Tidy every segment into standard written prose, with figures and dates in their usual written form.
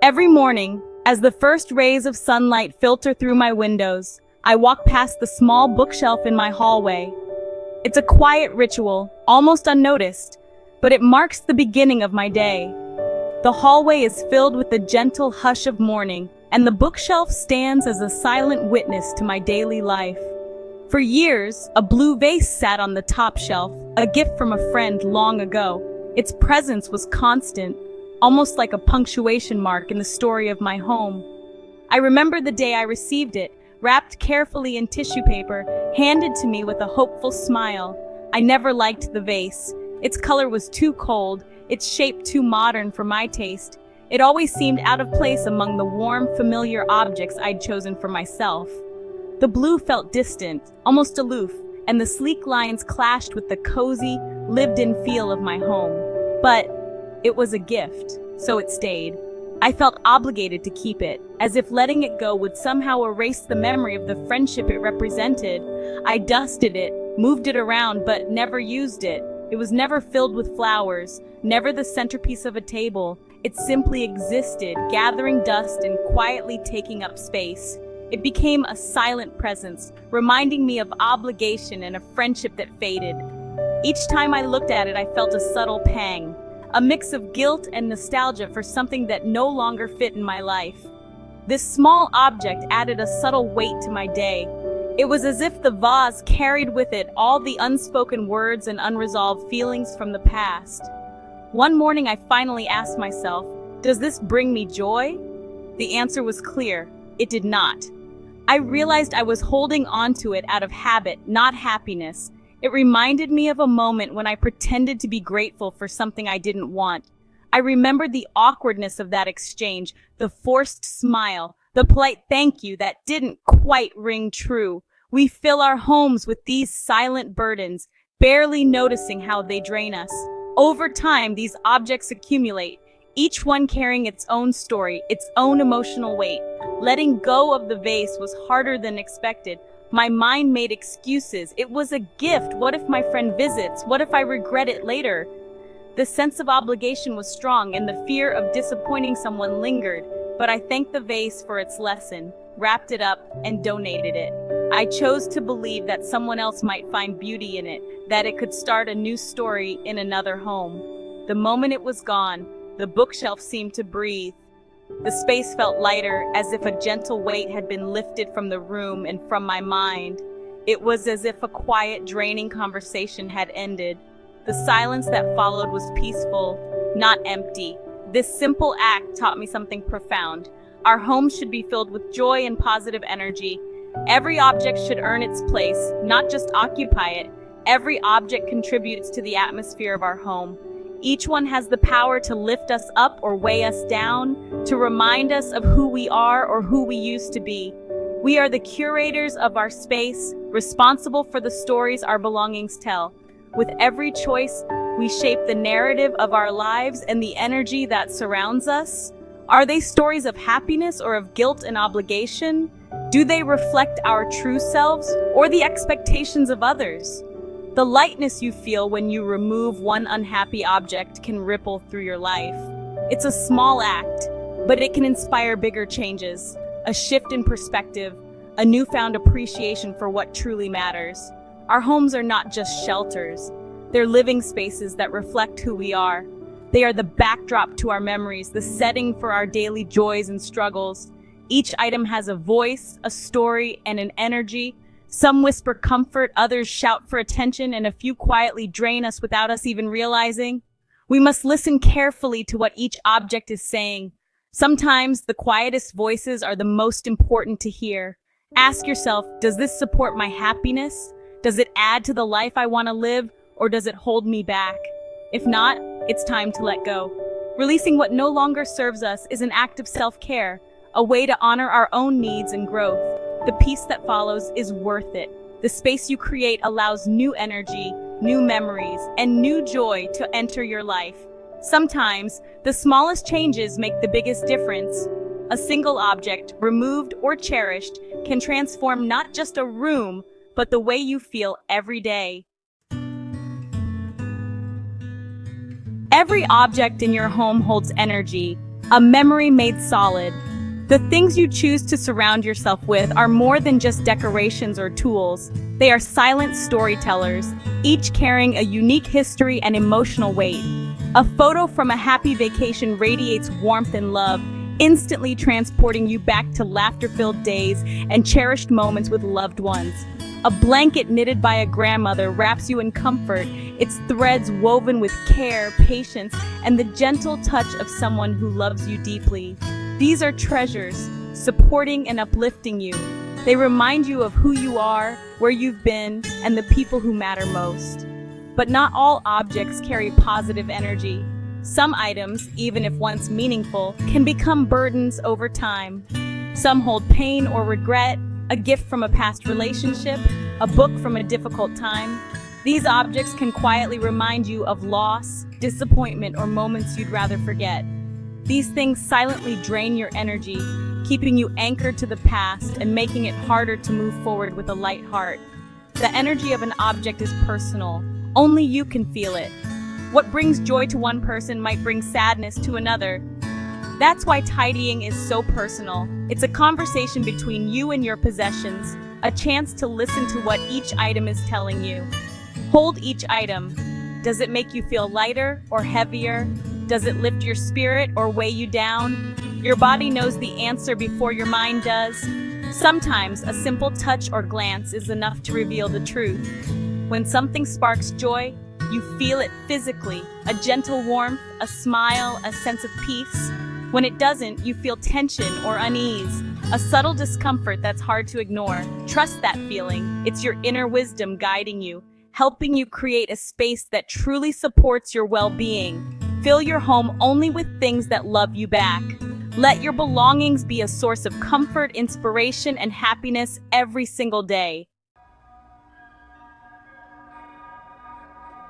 Every morning, as the first rays of sunlight filter through my windows, I walk past the small bookshelf in my hallway. It's a quiet ritual, almost unnoticed, but it marks the beginning of my day. The hallway is filled with the gentle hush of morning, and the bookshelf stands as a silent witness to my daily life. For years, a blue vase sat on the top shelf, a gift from a friend long ago. Its presence was constant, almost like a punctuation mark in the story of my home. I remember the day I received it, wrapped carefully in tissue paper, handed to me with a hopeful smile. I never liked the vase. Its color was too cold, its shape too modern for my taste. It always seemed out of place among the warm, familiar objects I'd chosen for myself. The blue felt distant, almost aloof, and the sleek lines clashed with the cozy, lived-in feel of my home. But it was a gift, so it stayed. I felt obligated to keep it, as if letting it go would somehow erase the memory of the friendship it represented. I dusted it, moved it around, but never used it. It was never filled with flowers, never the centerpiece of a table. It simply existed, gathering dust and quietly taking up space. It became a silent presence, reminding me of obligation and a friendship that faded. Each time I looked at it, I felt a subtle pang, a mix of guilt and nostalgia for something that no longer fit in my life. This small object added a subtle weight to my day. It was as if the vase carried with it all the unspoken words and unresolved feelings from the past. One morning I finally asked myself, does this bring me joy? The answer was clear. It did not. I realized I was holding on to it out of habit, not happiness. It reminded me of a moment when I pretended to be grateful for something I didn't want. I remembered the awkwardness of that exchange, the forced smile, the polite thank you that didn't quite ring true. We fill our homes with these silent burdens, barely noticing how they drain us. Over time, these objects accumulate, each one carrying its own story, its own emotional weight. Letting go of the vase was harder than expected. My mind made excuses. It was a gift. What if my friend visits? What if I regret it later? The sense of obligation was strong and the fear of disappointing someone lingered, but I thanked the vase for its lesson, wrapped it up, and donated it. I chose to believe that someone else might find beauty in it, that it could start a new story in another home. The moment it was gone, the bookshelf seemed to breathe. The space felt lighter, as if a gentle weight had been lifted from the room and from my mind. It was as if a quiet, draining conversation had ended. The silence that followed was peaceful, not empty. This simple act taught me something profound. Our homes should be filled with joy and positive energy. Every object should earn its place, not just occupy it. Every object contributes to the atmosphere of our home. Each one has the power to lift us up or weigh us down, to remind us of who we are or who we used to be. We are the curators of our space, responsible for the stories our belongings tell. With every choice, we shape the narrative of our lives and the energy that surrounds us. Are they stories of happiness or of guilt and obligation? Do they reflect our true selves or the expectations of others? The lightness you feel when you remove one unhappy object can ripple through your life. It's a small act, but it can inspire bigger changes, a shift in perspective, a newfound appreciation for what truly matters. Our homes are not just shelters. They're living spaces that reflect who we are. They are the backdrop to our memories, the setting for our daily joys and struggles. Each item has a voice, a story, and an energy. Some whisper comfort, others shout for attention, and a few quietly drain us without us even realizing. We must listen carefully to what each object is saying. Sometimes the quietest voices are the most important to hear. Ask yourself, does this support my happiness? Does it add to the life I want to live, or does it hold me back? If not, it's time to let go. Releasing what no longer serves us is an act of self-care, a way to honor our own needs and growth. The peace that follows is worth it. The space you create allows new energy, new memories, and new joy to enter your life. Sometimes, the smallest changes make the biggest difference. A single object, removed or cherished, can transform not just a room, but the way you feel every day. Every object in your home holds energy, a memory made solid. The things you choose to surround yourself with are more than just decorations or tools. They are silent storytellers, each carrying a unique history and emotional weight. A photo from a happy vacation radiates warmth and love, instantly transporting you back to laughter-filled days and cherished moments with loved ones. A blanket knitted by a grandmother wraps you in comfort, its threads woven with care, patience, and the gentle touch of someone who loves you deeply. These are treasures, supporting and uplifting you. They remind you of who you are, where you've been, and the people who matter most. But not all objects carry positive energy. Some items, even if once meaningful, can become burdens over time. Some hold pain or regret, a gift from a past relationship, a book from a difficult time. These objects can quietly remind you of loss, disappointment, or moments you'd rather forget. These things silently drain your energy, keeping you anchored to the past and making it harder to move forward with a light heart. The energy of an object is personal. Only you can feel it. What brings joy to one person might bring sadness to another. That's why tidying is so personal. It's a conversation between you and your possessions, a chance to listen to what each item is telling you. Hold each item. Does it make you feel lighter or heavier? Does it lift your spirit or weigh you down? Your body knows the answer before your mind does. Sometimes a simple touch or glance is enough to reveal the truth. When something sparks joy, you feel it physically, a gentle warmth, a smile, a sense of peace. When it doesn't, you feel tension or unease, a subtle discomfort that's hard to ignore. Trust that feeling. It's your inner wisdom guiding you, helping you create a space that truly supports your well-being. Fill your home only with things that love you back. Let your belongings be a source of comfort, inspiration, and happiness every single day.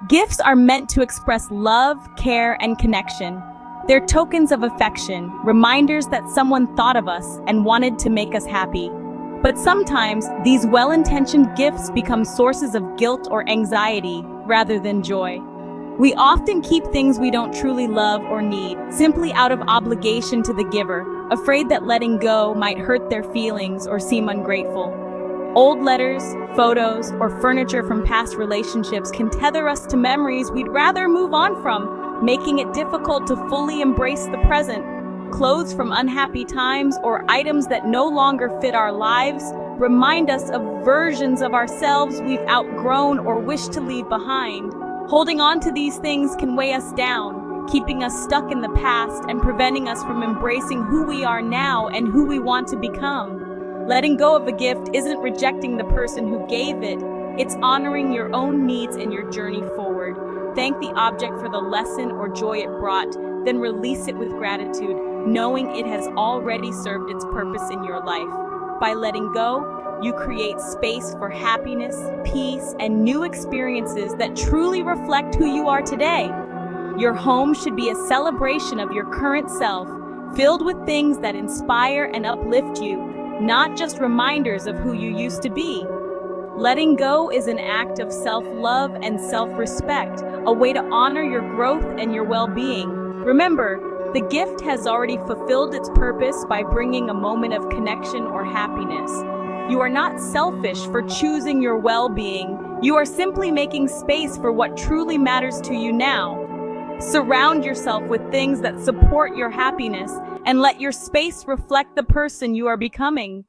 Gifts are meant to express love, care, and connection. They're tokens of affection, reminders that someone thought of us and wanted to make us happy. But sometimes, these well-intentioned gifts become sources of guilt or anxiety rather than joy. We often keep things we don't truly love or need, simply out of obligation to the giver, afraid that letting go might hurt their feelings or seem ungrateful. Old letters, photos, or furniture from past relationships can tether us to memories we'd rather move on from, making it difficult to fully embrace the present. Clothes from unhappy times or items that no longer fit our lives remind us of versions of ourselves we've outgrown or wish to leave behind. Holding on to these things can weigh us down, keeping us stuck in the past and preventing us from embracing who we are now and who we want to become. Letting go of a gift isn't rejecting the person who gave it, it's honoring your own needs and your journey forward. Thank the object for the lesson or joy it brought, then release it with gratitude, knowing it has already served its purpose in your life. By letting go, you create space for happiness, peace, and new experiences that truly reflect who you are today. Your home should be a celebration of your current self, filled with things that inspire and uplift you, not just reminders of who you used to be. Letting go is an act of self-love and self-respect, a way to honor your growth and your well-being. Remember, the gift has already fulfilled its purpose by bringing a moment of connection or happiness. You are not selfish for choosing your well-being. You are simply making space for what truly matters to you now. Surround yourself with things that support your happiness and let your space reflect the person you are becoming.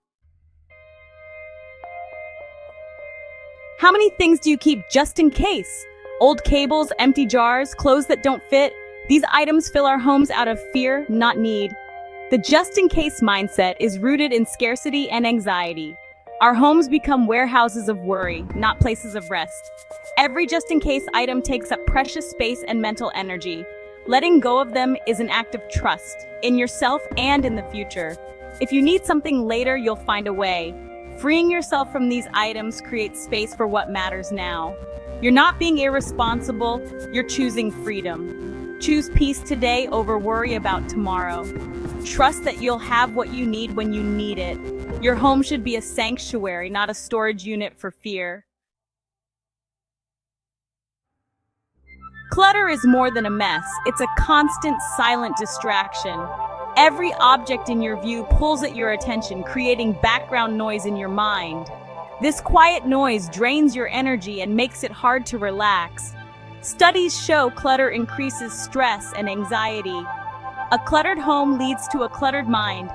How many things do you keep just in case? Old cables, empty jars, clothes that don't fit? These items fill our homes out of fear, not need. The just-in-case mindset is rooted in scarcity and anxiety. Our homes become warehouses of worry, not places of rest. Every just-in-case item takes up precious space and mental energy. Letting go of them is an act of trust, in yourself and in the future. If you need something later, you'll find a way. Freeing yourself from these items creates space for what matters now. You're not being irresponsible, you're choosing freedom. Choose peace today over worry about tomorrow. Trust that you'll have what you need when you need it. Your home should be a sanctuary, not a storage unit for fear. Clutter is more than a mess, it's a constant, silent distraction. Every object in your view pulls at your attention, creating background noise in your mind. This quiet noise drains your energy and makes it hard to relax. Studies show clutter increases stress and anxiety. A cluttered home leads to a cluttered mind.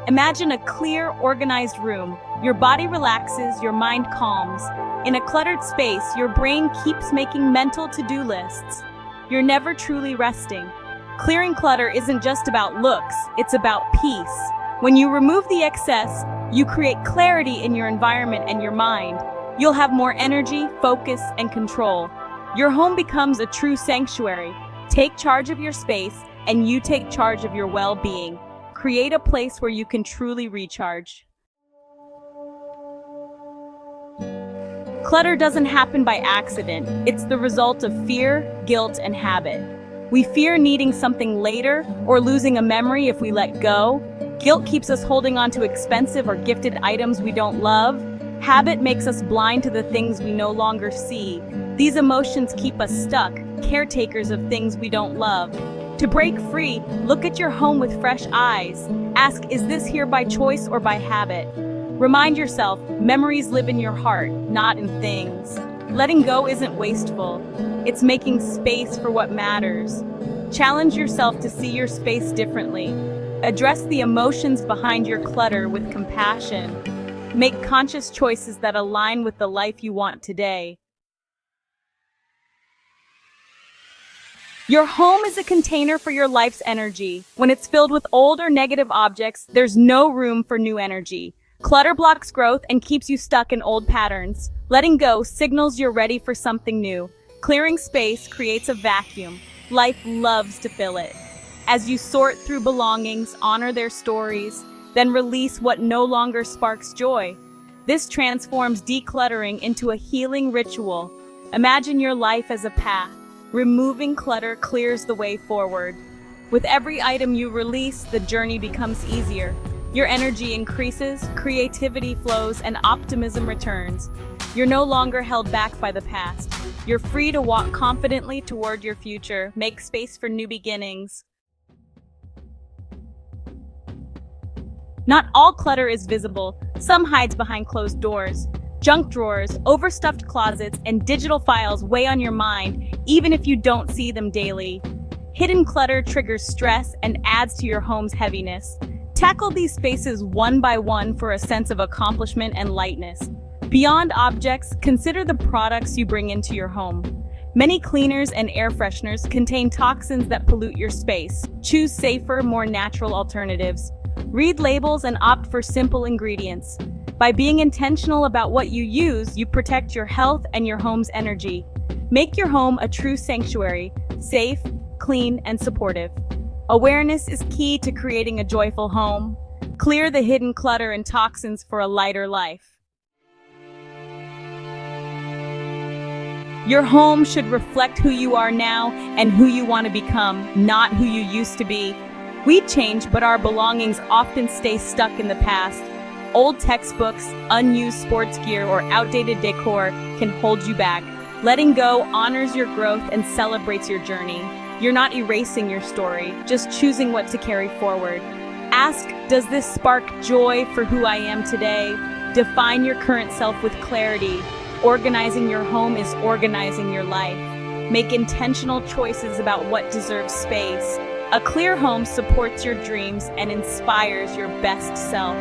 Imagine a clear, organized room. Your body relaxes, your mind calms. In a cluttered space, your brain keeps making mental to-do lists. You're never truly resting. Clearing clutter isn't just about looks, it's about peace. When you remove the excess, you create clarity in your environment and your mind. You'll have more energy, focus, and control. Your home becomes a true sanctuary. Take charge of your space, and you take charge of your well-being. Create a place where you can truly recharge. Clutter doesn't happen by accident. It's the result of fear, guilt, and habit. We fear needing something later or losing a memory if we let go. Guilt keeps us holding on to expensive or gifted items we don't love. Habit makes us blind to the things we no longer see. These emotions keep us stuck, caretakers of things we don't love. To break free, look at your home with fresh eyes. Ask, is this here by choice or by habit? Remind yourself, memories live in your heart, not in things. Letting go isn't wasteful. It's making space for what matters. Challenge yourself to see your space differently. Address the emotions behind your clutter with compassion. Make conscious choices that align with the life you want today. Your home is a container for your life's energy. When it's filled with old or negative objects, there's no room for new energy. Clutter blocks growth and keeps you stuck in old patterns. Letting go signals you're ready for something new. Clearing space creates a vacuum. Life loves to fill it. As you sort through belongings, honor their stories, then release what no longer sparks joy. This transforms decluttering into a healing ritual. Imagine your life as a path. Removing clutter clears the way forward. With every item you release, the journey becomes easier. Your energy increases, creativity flows, and optimism returns. You're no longer held back by the past. You're free to walk confidently toward your future. Make space for new beginnings. Not all clutter is visible. Some hides behind closed doors. Junk drawers, overstuffed closets, and digital files weigh on your mind, even if you don't see them daily. Hidden clutter triggers stress and adds to your home's heaviness. Tackle these spaces one by one for a sense of accomplishment and lightness. Beyond objects, consider the products you bring into your home. Many cleaners and air fresheners contain toxins that pollute your space. Choose safer, more natural alternatives. Read labels and opt for simple ingredients. By being intentional about what you use, you protect your health and your home's energy. Make your home a true sanctuary, safe, clean, and supportive. Awareness is key to creating a joyful home. Clear the hidden clutter and toxins for a lighter life. Your home should reflect who you are now and who you want to become, not who you used to be. We change, but our belongings often stay stuck in the past. Old textbooks, unused sports gear, or outdated decor can hold you back. Letting go honors your growth and celebrates your journey. You're not erasing your story, just choosing what to carry forward. Ask, does this spark joy for who I am today? Define your current self with clarity. Organizing your home is organizing your life. Make intentional choices about what deserves space. A clear home supports your dreams and inspires your best self.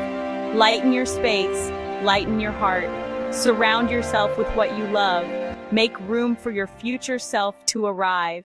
Lighten your space, lighten your heart. Surround yourself with what you love. Make room for your future self to arrive.